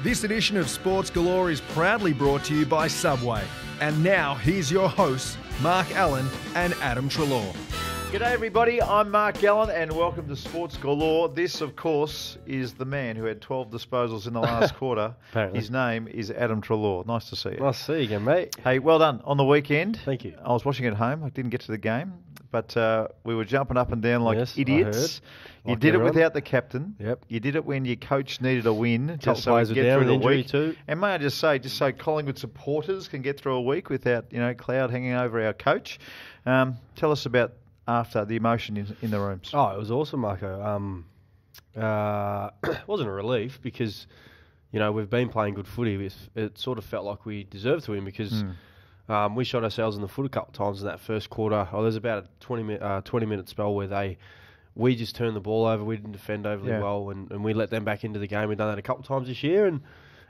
This edition of Sports Galore is proudly brought to you by Subway. And now, here's your hosts, Mark Allen and Adam Treloar. G'day everybody, I'm Mark Allen and welcome to Sports Galore. This, of course, is the man who had 12 disposals in the last quarter. Apparently. His name is Adam Treloar. Nice to see you. Nice to see you again, mate. Hey, well done on the weekend. Thank you. I was watching at home. I didn't get to the game, but we were jumping up and down like Yes, idiots. I heard. You did it without the captain. Yep. You did it when your coach needed a win, just so we players could were get down through the with injury week. too. And may I just say, just so Collingwood supporters can get through a week without, cloud hanging over our coach. Tell us about after the emotion in the rooms. Oh, it was awesome, Marco. It wasn't a relief because, we've been playing good footy. It sort of felt like we deserved to win because we shot ourselves in the foot a couple of times in that first quarter. Oh, there's about a 20-minute spell where we just turned the ball over. We didn't defend overly well, and we let them back into the game. We've done that a couple of times this year, and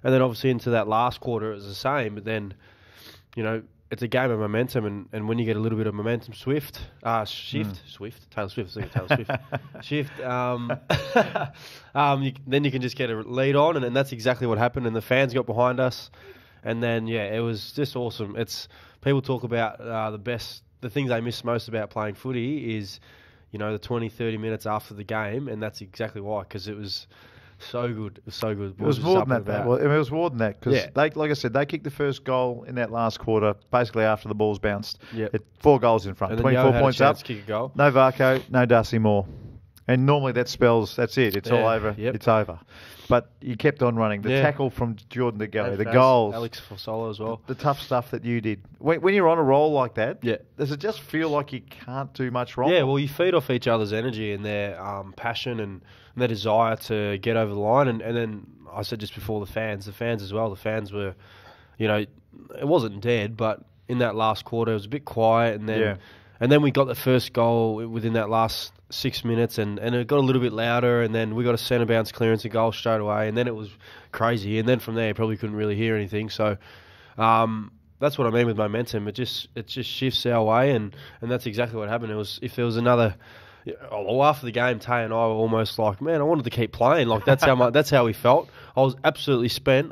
then obviously into that last quarter it was the same. But then, it's a game of momentum, and when you get a little bit of momentum, Taylor Swift, then you can just get a lead on, and that's exactly what happened, and the fans got behind us, and then, it was just awesome. People talk about the things they miss most about playing footy is, the 20, 30 minutes after the game, and that's exactly why, because it was so good. It was so good. It was more than that. Well, it was more than that because, like I said, they kicked the first goal in that last quarter basically after the ball's bounced. Yep. 4 goals in front, and 24 points up. Kick a goal. No Varco, no Darcy Moore. And normally that spells, that's it. It's all over. Yep. It's over. But you kept on running. The tackle from Jordan De Goey, the Faz, goals. Alex Solo as well. The tough stuff that you did. When you're on a roll like that, Yeah. does it just feel like you can't do much wrong? Yeah, well, you feed off each other's energy and their passion and their desire to get over the line. And then I said just before the fans as well. The fans were, it wasn't dead, but in that last quarter it was a bit quiet. And then we got the first goal within that last 6 minutes, and it got a little bit louder, and then we got a centre bounce clearance and goal straight away, and then it was crazy. And then from there, you probably couldn't really hear anything. So that's what I mean with momentum. It just shifts our way, and that's exactly what happened. If there was another. After the game, Tay and I were almost like, man, I wanted to keep playing. Like that's how we felt. I was absolutely spent.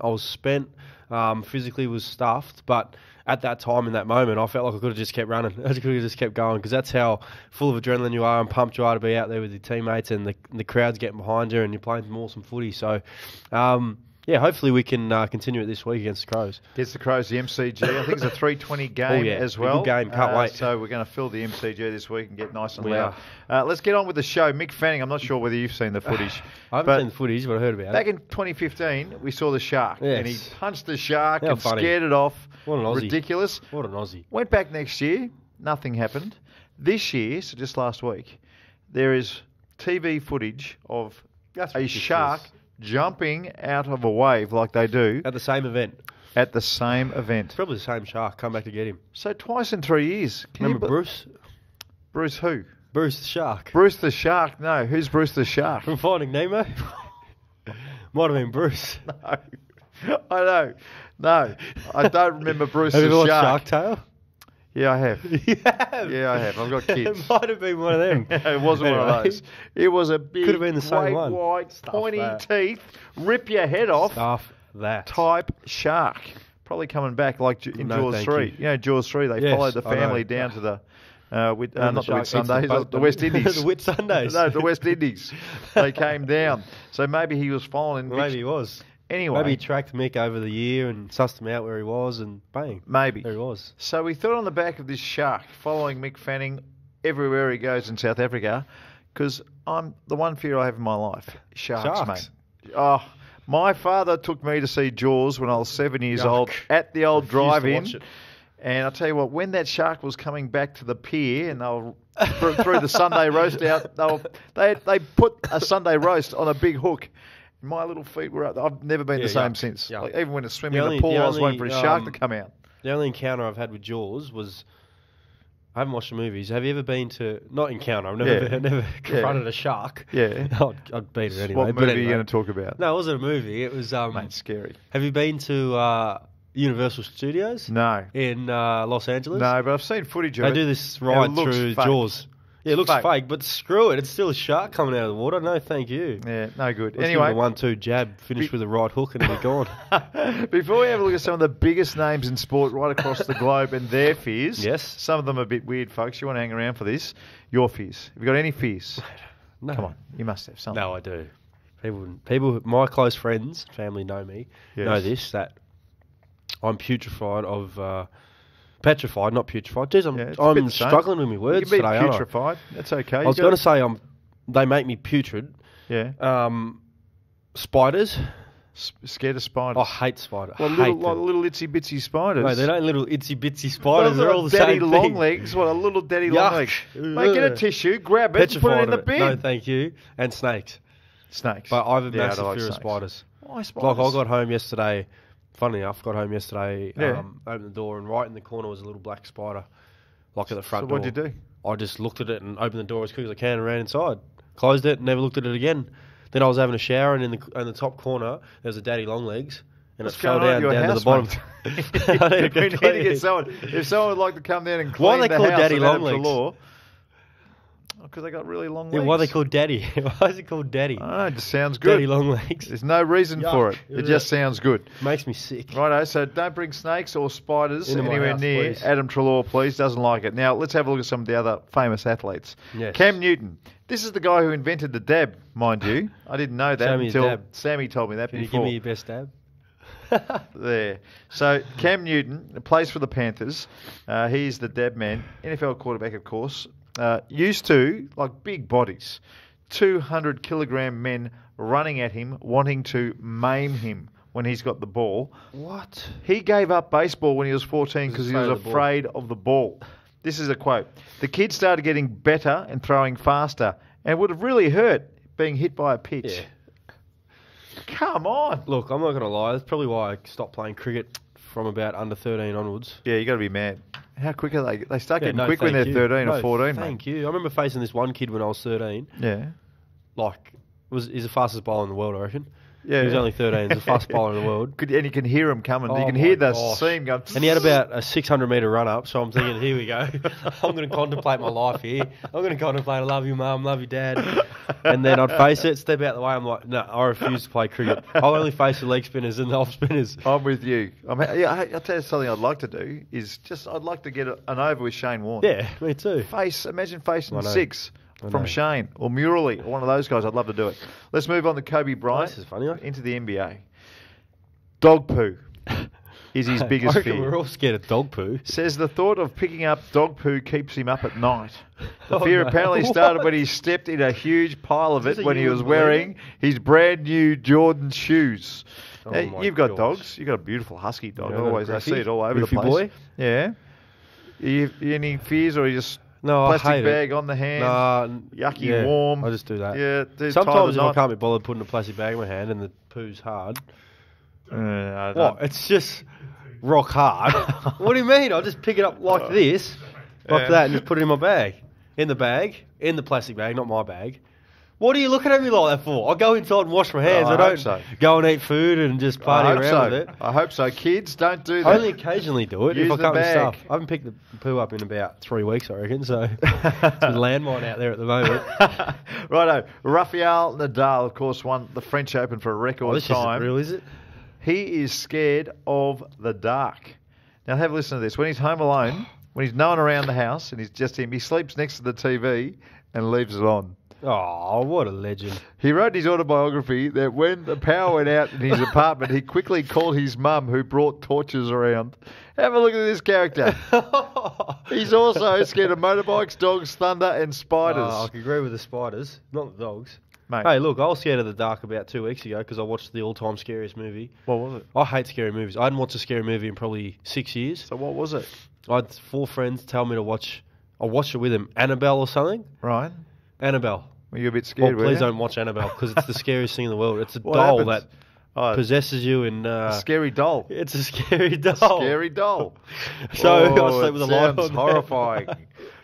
Physically was stuffed, but at that time in that moment, I felt like I could have just kept running. I could have just kept going because that's how full of adrenaline you are and pumped you are to be out there with your teammates and the crowd's getting behind you and you're playing some awesome footy. So, hopefully we can continue it this week against the Crows. Against the Crows, the MCG. I think it's a 3:20 game as well. Good game, can't wait. So we're going to fill the MCG this week and get nice and loud. Let's get on with the show. Mick Fanning, I'm not sure whether you've seen the footage. I haven't seen the footage, but I heard about it. Back in 2015, we saw the shark. Yes. And he punched the shark How and funny. scared it off. What an Aussie. Ridiculous. What an Aussie. Went back next year, nothing happened. This year, so just last week, there is TV footage of a shark jumping out of a wave like they do At the same event. at the same event. Probably the same shark. Come back to get him. So twice in 3 years. Remember Bruce? Bruce who? Bruce the shark. Bruce the Shark. No, who's Bruce the Shark? From Finding Nemo? Might have been Bruce. No, I know. No, I don't remember Bruce Have you the ever watched Shark. Shark Tale? Yeah, I have. You have? Yeah, I have. I've got kids. It might have been one of them. It wasn't one of those. It was a big, Could have been the same great one. white, Stuff pointy that. teeth, rip your head off Stuff that. type shark. Probably coming back like in No, Jaws thank 3. you. Jaws 3, they Yes, followed the I know. family down to the... not the shark Whit eats Sundays, boat, the West Indies. The Whit Sundays. No, the West Indies. They came down. So maybe he was following... Maybe he was. Anyway. Maybe he tracked Mick over the year and sussed him out where he was and bang. Maybe. There he was. So we thought on the back of this shark, following Mick Fanning everywhere he goes in South Africa, because I'm the one fear I have in my life, sharks. Mate. Oh, my father took me to see Jaws when I was 7 years Yuck. old at the old Refused to drive-in. watch it. And I'll tell you what, when that shark was coming back to the pier and they were through the Sunday roast out, they put a Sunday roast on a big hook. My little feet were up. I've never been the same yuck, since. yuck. Like, even when it's swimming in The the pool, only- I was waiting for a shark to come out. The only encounter I've had with Jaws was... I haven't watched the movies. Have you ever been to... Not encounter. I've never confronted a shark. Yeah. I'd beat it anyway. What but movie anyway. are you going to talk about? No, it wasn't a movie. It was... Mate, scary. Have you been to Universal Studios? No. In Los Angeles? No, but I've seen footage of They it. do this It ride looks through fake. Jaws. Yeah, it looks fake, but screw it. It's still a shark coming out of the water. No, thank you. Yeah, no good. Let's anyway, give it a 1-2 jab, finish with a right hook, and it'll be gone. Before we have a look at some of the biggest names in sport right across the globe and their fears, yes, some of them are a bit weird, folks. You want to hang around for this? Your fears. Have you got any fears? No. Come on, you must have something. No, I do. People, my close friends, family know me, know this, that I'm petrified, not putrefied. Jeez, I'm struggling with my words today. You today, can be putrefied. That's okay. I was going to say they make me putrid. Yeah. Spiders. Scared of spiders? I hate spiders. Well, little itsy bitsy spiders. No, they're not little itsy bitsy spiders. They're all the daddy same long thing. legs. What a little daddy long legs. Mate, get a tissue, grab it, and put it in the bin. No, thank you. And snakes. Snakes. But I have a massive fear of spiders. Why spiders? Like I got home yesterday. Funny enough, opened the door, and right in the corner was a little black spider, like at the front door. So what did you do? I just looked at it and opened the door as quick as I can and ran inside. Closed it, never looked at it again. Then I was having a shower, and in the top corner there was a daddy long legs, and it fell down to the bottom. We need to get someone. If someone would like to come down and clean why are they the called house daddy of long Adam legs? Treloar, because they got really long legs. Yeah, why are they called daddy? Why is it called daddy? I don't know, it just sounds good. Daddy long legs. There's no reason for it. It just sounds good. Makes me sick. Righto, so don't bring snakes or spiders anywhere house, near please. Adam Treloar, please. Doesn't like it. Now, let's have a look at some of the other famous athletes. Yes. Cam Newton. This is the guy who invented the dab, mind you. I didn't know that until Sammy told me that Can before. you give me your best dab? There. So, Cam Newton plays for the Panthers. He's the dab man. NFL quarterback, of course. Used to, like big bodies, 200-kilogram men running at him, wanting to maim him when he's got the ball. What? He gave up baseball when he was 14 because he was afraid of the ball. This is a quote. The kid started getting better and throwing faster, and would have really hurt being hit by a pitch. Yeah. Come on. Look, I'm not going to lie. That's probably why I stopped playing cricket from about under 13 onwards. Yeah, you got to be mad. How quick are they? They start getting quick when they're 13 or 14, Thank you. I remember facing this one kid when I was 13. Yeah. He's the fastest bowler in the world, I reckon. Yeah. He was only 13. He's the fastest bowler in the world. And you can hear him coming. You can hear the seam going. And he had about a 600-metre run-up, so I'm thinking, here we go. I'm going to contemplate my life here. I'm going to contemplate, I love you, Mum, love you, Dad. And then I'd face it, step out the way. I'm like, no, I refuse to play cricket. I'll only face the leg spinners and the off spinners. I'm with you. I'll tell you something I'd like to do is I'd like to get an over with Shane Warne. Yeah, me too. Imagine facing 6 from Shane or Murali or one of those guys. I'd love to do it. Let's move on to Kobe Bryant. This is funny. Into the NBA. Dog poo is his biggest fear. We're all scared of dog poo. Says the thought of picking up dog poo keeps him up at night. The fear apparently started when he stepped in a huge pile of it when he was wearing his brand new Jordan shoes. Now, you've got dogs. You've got a beautiful husky dog. I see it all over the place. Boy. Yeah. You any fears or you just... No, plastic I hate bag it. On the hand, yucky, warm. I just do that. Yeah. Sometimes if I can't be bothered putting a plastic bag in my hand and the poo's hard, it's just rock hard. What do you mean? I'll just pick it up like this, like that, and just put it in my bag. In the plastic bag, not my bag. What are you looking at me like that for? I go inside and wash my hands. I don't go and eat food and just party around with it. I hope so. Kids, don't do that. I only occasionally do it Use if I can't be bag. stuff. I haven't picked the poo up in about 3 weeks, I reckon, so it's a landmine out there at the moment. Righto. Rafael Nadal, of course, won the French Open for a record this time. isn't real, is it? He is scared of the dark. Now, have a listen to this. When he's home alone, when he's no one around the house and he's just him, he sleeps next to the TV and leaves it on. Oh, what a legend. He wrote in his autobiography that when the power went out in his apartment, he quickly called his mum, who brought torches around. Have a look at this character. He's also scared of motorbikes, dogs, thunder, and spiders. I can agree with the spiders, not the dogs. Mate. Hey, look, I was scared of the dark about 2 weeks ago because I watched the all-time scariest movie. What was it? I hate scary movies. I hadn't watched a scary movie in probably 6 years. So what was it? I had 4 friends tell me to watch. I watched it with them. Annabelle or something? Right. Annabelle. Were you a bit scared? Please don't watch Annabelle because it's the scariest thing in the world. It's a What doll happens? that possesses you and... a scary doll. It's a scary doll. Scary doll. So I slept with a light on. Sounds horrifying.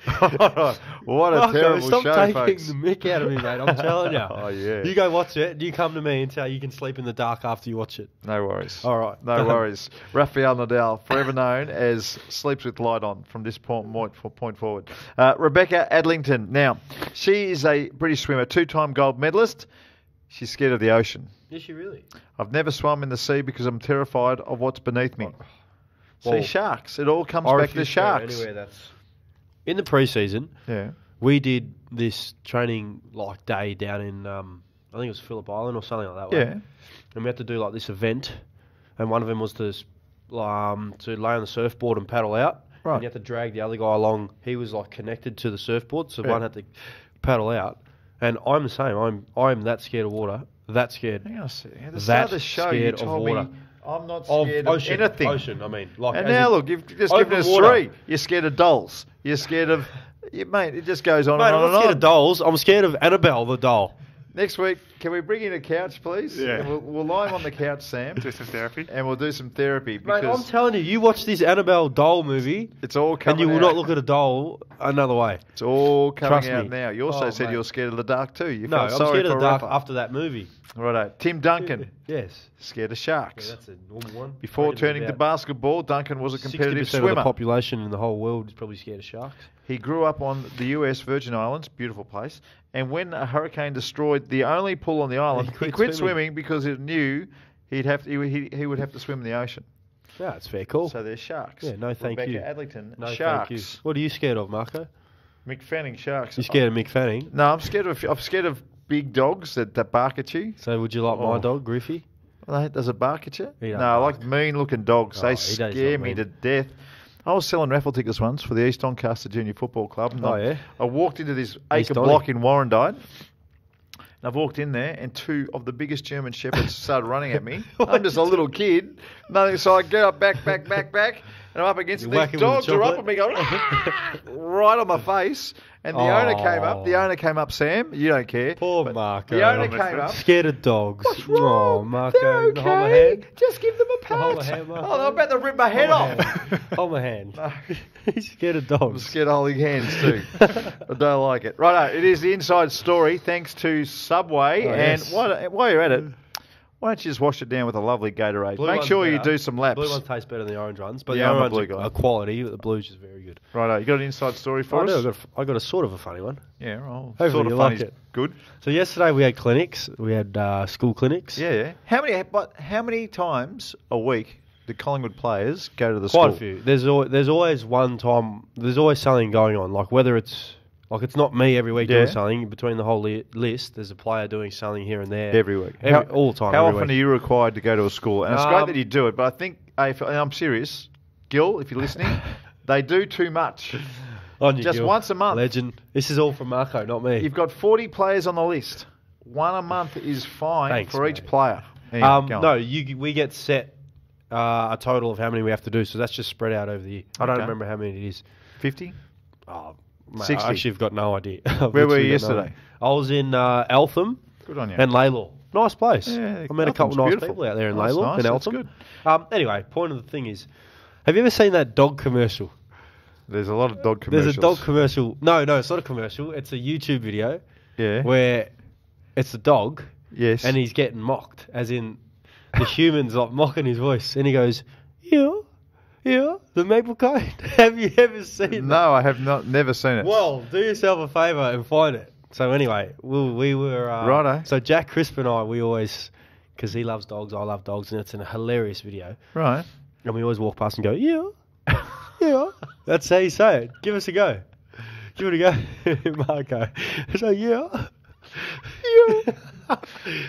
What a terrible stop show, taking folks. the mick out of me, mate. I'm telling you. Oh, yeah. You go watch it. You come to me and say you can sleep in the dark after you watch it. No worries. All right. No worries. Rafael Nadal, forever known as sleeps with light on from this point forward. Rebecca Adlington. Now, she is a British swimmer, 2-time gold medalist. She's scared of the ocean. Is she really? I've never swum in the sea because I'm terrified of what's beneath me. Well, See, sharks. It all comes I back to refuse to go sharks. anywhere that's... In the pre-season, Yeah. we did this training like day down in, I think it was Phillip Island or something like that. Yeah. And we had to do like this event, and one of them was to lay on the surfboard and paddle out. Right. And you had to drag the other guy along. He was like connected to the surfboard, so Yeah. one had to paddle out. And I'm the same. I'm that scared of water. That scared. Hang on a second. At the That start of the show, you scared of told me water. I'm not Of scared of ocean, anything. Ocean, I mean. Like, And as now in- look, you've just open given us water. 3. You're scared of dolls. You're scared of... mate, it just goes on Mate, and I'm on not and scared on. of dolls. I'm scared of Annabelle the doll. Next week, can we bring in a couch, please? Yeah. And we'll lie him on the couch, Sam. Do some therapy. And we'll do some therapy Mate, I'm because telling you, you watch this Annabelle doll movie, it's all and coming you will out. not look at a doll another way. It's all coming Trust out me. now. You also Oh, said mate. you were scared of the dark too. You No, felt I'm sorry scared of for the dark Rafa. after that movie. Righto. Tim Duncan, Yes. scared of Yeah, sharks. that's a normal one. Before I reckon turning to about basketball, Duncan was a competitive 60% of the swimmer. population in the whole world is probably scared of sharks. He grew up on the US Virgin Islands, beautiful place, and when a hurricane destroyed the only pool on the island, He he quit quit swimming. swimming because he knew he would have to swim in the ocean. Yeah, it's fair call. So there's sharks. Yeah, no thank Rebecca you. Adlington, No, sharks. thank you. What are you scared of, Marco? Mick Fanning, sharks. You scared of Mick Fanning? No, I'm scared of big dogs that bark at you. So would you like my Oh. dog, Griffey? Well, does it bark at you? He No, doesn't I bark. like mean-looking dogs. Oh, They he does scare look me mean. to death. I was selling raffle tickets once for the East Doncaster Junior Football Club. And Oh, yeah? I walked into this East acre Donny. block in Warrandyte. And I've walked in there, and 2 of the biggest German shepherds started running at me. I'm just a little kid. Nothing, so I get up, back, and I'm up against You it. whack These him with dogs are up chocolate? at me going, "Ah!" right on my face. And the owner came up. The owner came up, Sam. You don't care. Poor But Marco. The owner came up. Scared of dogs. What's wrong? Oh, Marco. They're Hold my okay. hand. Just give them a pat. Hold my hand, Marco. Oh, I'm about to rip my head Hold my off. hand. Hold my hand. No. He's scared of I'm dogs. scared of holding hands too. I don't like it. Righto, it is the inside story thanks to Subway. Oh, and yes. while you're at it, why don't you just wash it down with a lovely Gatorade? Blue Make one's sure you better. do some laps. Blue ones taste better than the orange ones, but Yeah, the I'm a orange blue ones guy. are quality, but the blue's is very good. Righto, you got an inside story for I us? do. I got a sort of a funny one. Yeah, well, Hopefully sort of you funny. like it. Good. So yesterday we had clinics. We had school clinics. Yeah. How many times a week do Collingwood players go to the Quite school? a few. There's always one time. There's always something going on. Like whether it's it's not me every week Yeah. doing something. Between the whole list, there's a player doing something here and there Every week. all the time. How every often week. are you required to go to a school? And it's great Um, that you do it, but I think, and I'm serious, Gil, if you're listening, they do too much. On you, just Gil. once a month. Legend. This is all from Marco, not me. You've got 40 players on the list. One a month is fine Thanks, for each mate. player. Anyway, go on. No, we get set a total of how many we have to do, so that's just spread out over the year. I don't Okay. remember how many it is. 50? Oh, mate, 60. I actually have got no idea. Where were you yesterday? I was in Eltham Good on you. and Laylaw. Nice place. Yeah, I met a couple Eltham's of nice beautiful. people out there in That's Laylaw nice, and that's Eltham. good. Anyway, point of the thing is, have you ever seen that dog commercial? There's a lot of dog commercials. There's a dog commercial. No, it's not a commercial. It's a YouTube video Yeah. where it's a dog Yes. and he's getting mocked, as in the humans like mocking his voice, and he goes, "Yeah, the maple cone." Have you ever seen that? No, I have never seen it. Well, do yourself a favour and find it. So anyway, we were Righto. So Jack Crisp and I, we always, because he loves dogs, I love dogs, and it's a hilarious video. Right. And we always walk past and go, yeah. That's how you say it. Give us a go. Give it a go, Marco. So yeah.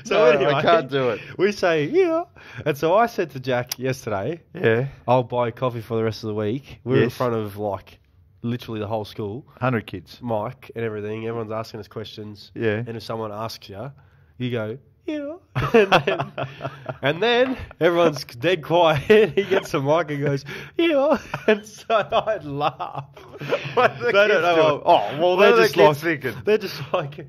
So No, anyway, I can't do it. We say yeah, and so I said to Jack yesterday, Yeah. I'll buy coffee for the rest of the week. We're in Yes. front of literally the whole school, 100 kids. Mike and everything. Everyone's asking us questions. Yeah. And if someone asks you, you go, yeah. and then everyone's dead quiet. He gets the mic and goes, yeah. And so I'd laugh. What are the They don't kids know. doing? Well, What they're are the just kids like, thinking? they're just like,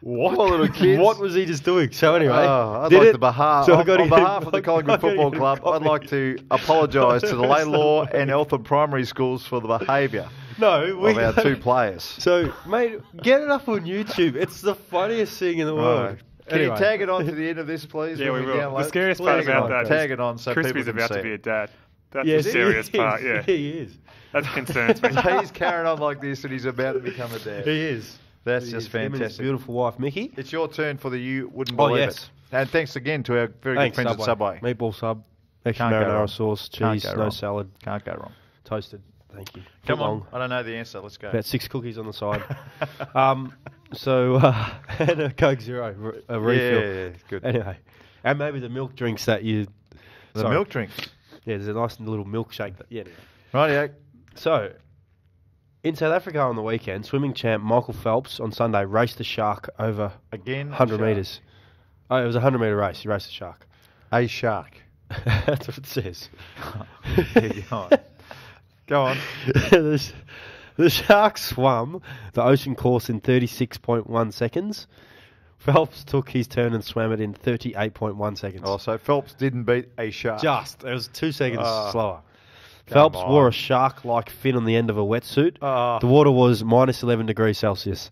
what? Poor little kids. What was he just doing? So anyway, I'd did like it. to behalf, So I on gotta get- behalf of the I Collingwood gotta Football get a Club, I'd copy. like to apologise to the Laylaw and Eltham primary schools for the behaviour. No, of our two players. So, mate, get it up on YouTube. It's the funniest thing in the world. Can you tag it on to the end of this, please? Yeah, we will. Download? The scariest part about that tag it on so Crispy's people can about see to be it. a dad. That's the serious part, yeah. He is. That concerns me. He's carrying on like this and he's about to become a dad. He is. That's just Him and his fantastic. beautiful wife, Mickey. It's your turn for the You Wouldn't Believe yes. It. And thanks again to our very good friends at Subway. Meatball sub, extra Can't go wrong. marinara sauce, Can't cheese, go no wrong. salad, Can't go wrong. toasted. Thank you. Come Foot on. long. I don't know the answer. Let's go. About 6 cookies on the side. And a Coke Zero, a refill. Yeah, good. Anyway, and maybe the milk drinks that you... The milk drink. Yeah, there's a nice little milkshake. Anyway. Rightio. So, in South Africa on the weekend, swimming champ Michael Phelps on Sunday raced the shark over Again, 100 shark. metres. Oh, it was a 100-metre race. He raced the shark. A shark. That's what it says. Go on. The shark swam the ocean course in 36.1 seconds. Phelps took his turn and swam it in 38.1 seconds. Oh, so Phelps didn't beat a shark. It was 2 seconds slower. Come Phelps on. wore a shark-like fin on the end of a wetsuit. Oh. The water was minus 11 degrees Celsius.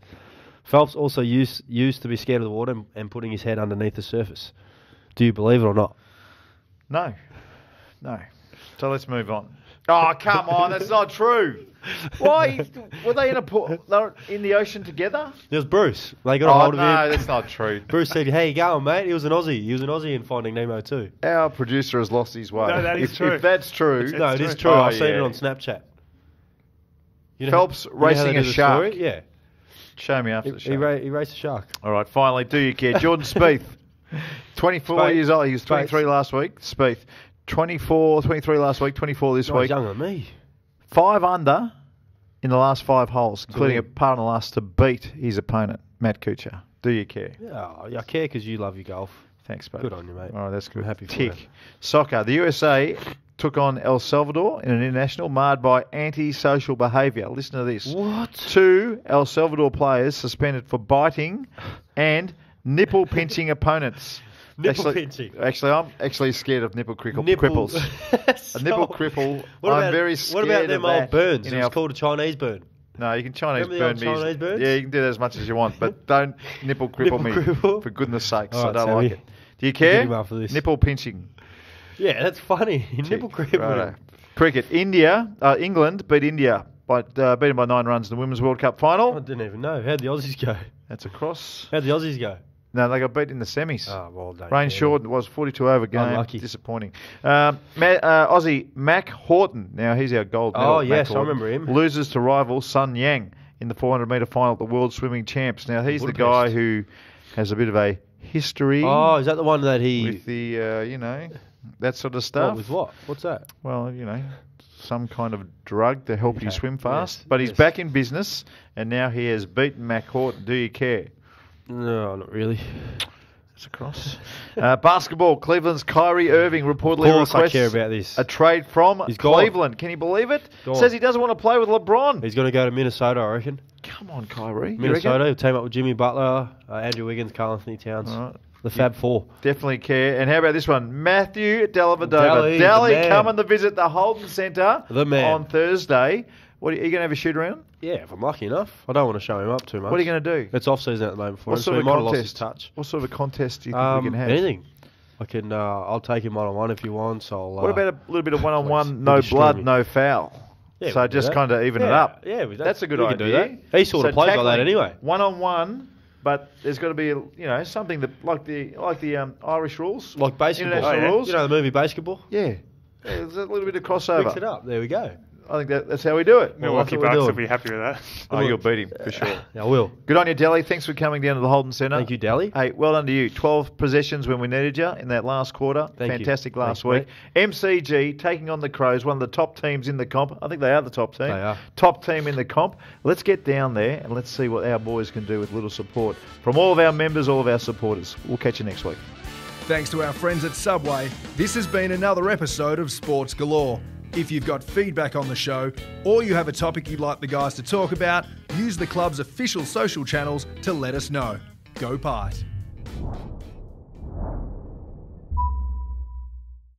Phelps also used to be scared of the water and putting his head underneath the surface. Do you believe it or not? No. So let's move on. Oh, come on. That's not true. Why? Were they in a pool? They were in the ocean together? It was Bruce. They got a hold of him. No, that's not true. Bruce said, "How you going, mate?" He was an Aussie. He was an Aussie in Finding Nemo too. Our producer has lost his way. No, that is true. If that's true... No, it is true. Oh, I've seen yeah. it on Snapchat. You Phelps you know how racing they do a the shark. story? Yeah. Show me after the He show. he raced a shark. All right, finally, do you care? Jordan Spieth, 24 Spieth. years old. He was 23 Spieth. last week. Spieth, 23 last week, 24 this Oh, he's week. younger than me. 5 under in the last 5 holes, including a win. par on the last to beat his opponent, Matt Kuchar. Do you care? Yeah, I care because you love your golf. Thanks, buddy. Good on you, mate. All right, that's good. I'm happy for Tick. you. Soccer. The USA took on El Salvador in an international marred by anti-social behaviour. Listen to this. What? 2 El Salvador players suspended for biting and nipple pinching opponents. Nipple pinching. Actually, I'm actually scared of nipple cripples. A nipple cripple. I'm very scared What about them of old that burns? in It was our- called a Chinese burn. No, you can Chinese Remember the burn old me. Chinese burns? Yeah, you can do that as much as you want, but don't nipple cripple me. Nipple cripple? For goodness sakes, All I right, don't Sammy. like it. Do you care? Get him after this. Nipple pinching. Yeah, that's funny. Nipple crippling. Righto. Cricket. England beat India beat them by 9 runs in the Women's World Cup I final. didn't even know. How'd the Aussies go? That's across. How'd the Aussies go? No, they got beat in the semis. Oh, well done. Rain short. It was 42 over game. Unlucky. Disappointing. Aussie Mac Horton. Now he's our gold medal. Oh, Mac yes, I Horton, remember him. Loses to rival Sun Yang in the 400 metre final at the World Swimming Champs. Now he's the Budapest. guy who has a bit of a history Oh, is that the one that he... with the that sort of stuff. What, with what? What's that? Well, some kind of drug to help you Okay. swim fast. Yes, But he's yes. back in business, and now he has beaten Mac Horton. Do you care? No, not really. It's across. Basketball. Cleveland's Kyrie Irving reportedly Of course I requests care about this. a trade from He's gone. Cleveland. Can you believe it? Gone. Says he doesn't want to play with LeBron. He's going to go to Minnesota, I reckon. Come on, Kyrie. You Minnesota, reckon? he'll team up with Jimmy Butler, Andrew Wiggins, Karl Anthony Towns. All right. The Fab Four. Definitely care. And how about this one? Matthew Dellavedova. Dally, the Dally man. coming to visit the Holden Centre The man. on Thursday. What are you going to have a shoot around? Yeah, if I'm lucky enough. I don't want to show him up too much. What are you going to do? It's off-season at the moment for What him, sort so he of might have lost his contest? touch. What sort of a contest do you think we can have? Anything. I can. I'll take him one-on-one if he wants. What about a little bit of one-on-one, We'll no destroy blood, me. no foul? Yeah, so we'll do just that. kind of even it Yeah, up. yeah, that's a good we idea. can do that. He sort of plays like that tackling, anyway. One-on-one, but there's got to be something that like the Irish rules, Like basketball. international rules. You know the movie Basketball? Yeah, there's a little bit of Mix it crossover. up. There we go. I think that's how we do it. Milwaukee what we're Bucks will doing. be happy with that. Oh, you'll beat him for sure. Yeah, I will. Good on you, Delhi. Thanks for coming down to the Holden Centre. Thank you, Dally. Hey, well done to you. 12 possessions when we needed you in that last quarter. Thank you. Fantastic last Thanks, week. MCG taking on the Crows, one of the top teams in the comp. I think they are the top team. They are. Top team in the comp. Let's get down there and let's see what our boys can do with little support from all of our members, all of our supporters. We'll catch you next week. Thanks to our friends at Subway, this has been another episode of Sports Galore. If you've got feedback on the show, or you have a topic you'd like the guys to talk about, use the club's official social channels to let us know. Go Pies.